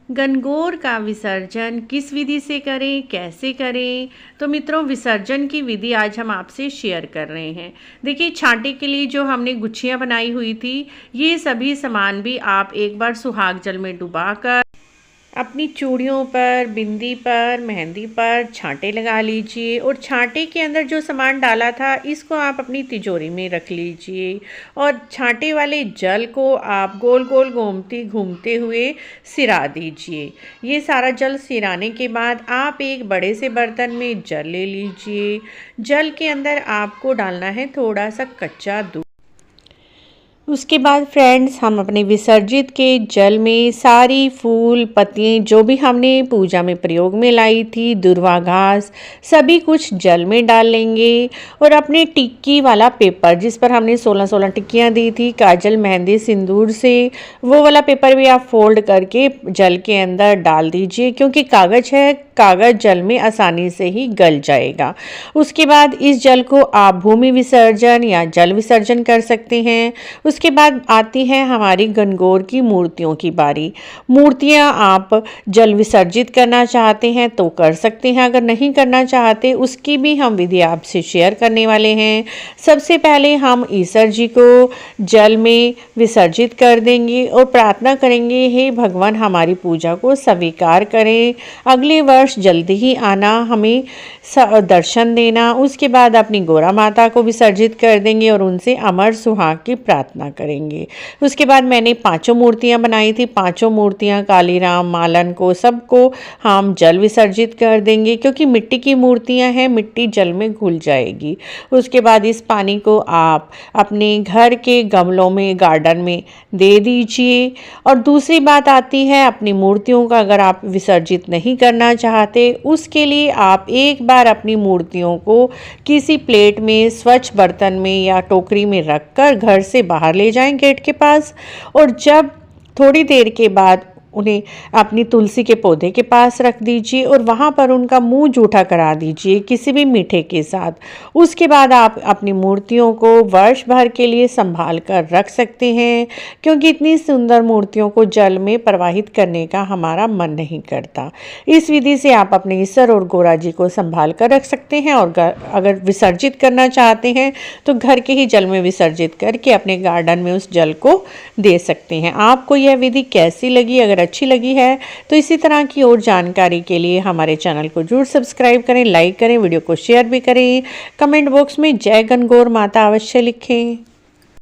गणगौर का विसर्जन किस विधि से करें, कैसे करें? तो मित्रों, विसर्जन की विधि आज हम आपसे शेयर कर रहे हैं। देखिए, छांटे के लिए जो हमने गुच्छियाँ बनाई हुई थी, ये सभी सामान भी आप एक बार सुहाग जल में डुबाकर अपनी चूड़ियों पर, बिंदी पर, मेहंदी पर छांटे लगा लीजिए और छांटे के अंदर जो सामान डाला था इसको आप अपनी तिजोरी में रख लीजिए और छांटे वाले जल को आप गोल गोल घूमते घूमते हुए सिरा दीजिए। ये सारा जल सिराने के बाद आप एक बड़े से बर्तन में जल ले लीजिए। जल के अंदर आपको डालना है थोड़ा सा कच्चा दूध। उसके बाद फ्रेंड्स, हम अपने विसर्जित के जल में सारी फूल पत्तियाँ जो भी हमने पूजा में प्रयोग में लाई थी, दुर्वा घास, सभी कुछ जल में डाल लेंगे और अपने टिक्की वाला पेपर जिस पर हमने 16-16 टिक्कियाँ दी थी काजल मेहंदी सिंदूर से, वो वाला पेपर भी आप फोल्ड करके जल के अंदर डाल दीजिए, क्योंकि कागज़ है, कागज़ जल में आसानी से ही गल जाएगा। उसके बाद इस जल को आप भूमि विसर्जन या जल विसर्जन कर सकते हैं। उसके बाद आती है हमारी गणगौर की मूर्तियों की बारी। मूर्तियां आप जल विसर्जित करना चाहते हैं तो कर सकते हैं, अगर नहीं करना चाहते उसकी भी हम विधि आपसे शेयर करने वाले हैं। सबसे पहले हम ईश्वर जी को जल में विसर्जित कर देंगे और प्रार्थना करेंगे, हे भगवान हमारी पूजा को स्वीकार करें, अगले वर्ष जल्दी ही आना, हमें दर्शन देना। उसके बाद अपनी गौरा माता को विसर्जित कर देंगे और उनसे अमर सुहाग की प्रार्थना करेंगे। उसके बाद मैंने 5 मूर्तियां बनाई थी, 5 मूर्तियां कालीराम मालन को सबको हम जल विसर्जित कर देंगे, क्योंकि मिट्टी की मूर्तियां हैं, मिट्टी जल में घुल जाएगी। उसके बाद इस पानी को आप अपने घर के गमलों में, गार्डन में दे दीजिए। और दूसरी बात आती है, अपनी मूर्तियों का अगर आप विसर्जित नहीं करना चाहते, उसके लिए आप एक बार अपनी मूर्तियों को किसी प्लेट में, स्वच्छ बर्तन में या टोकरी में रखकर घर से बाहर ले जाएं गेट के पास, और जब थोड़ी देर के बाद उन्हें अपनी तुलसी के पौधे के पास रख दीजिए और वहाँ पर उनका मुंह जूठा करा दीजिए किसी भी मीठे के साथ। उसके बाद आप अपनी मूर्तियों को वर्ष भर के लिए संभाल कर रख सकते हैं, क्योंकि इतनी सुंदर मूर्तियों को जल में प्रवाहित करने का हमारा मन नहीं करता। इस विधि से आप अपने ईश्वर और गौरा जी को संभाल कर रख सकते हैं और अगर विसर्जित करना चाहते हैं तो घर के ही जल में विसर्जित करके अपने गार्डन में उस जल को दे सकते हैं। आपको यह विधि कैसी लगी? अगर अच्छी लगी है तो इसी तरह की और जानकारी के लिए हमारे चैनल को जरूर सब्सक्राइब करें, लाइक करें, वीडियो को शेयर भी करें। कमेंट बॉक्स में जय गणगौर माता अवश्य लिखें।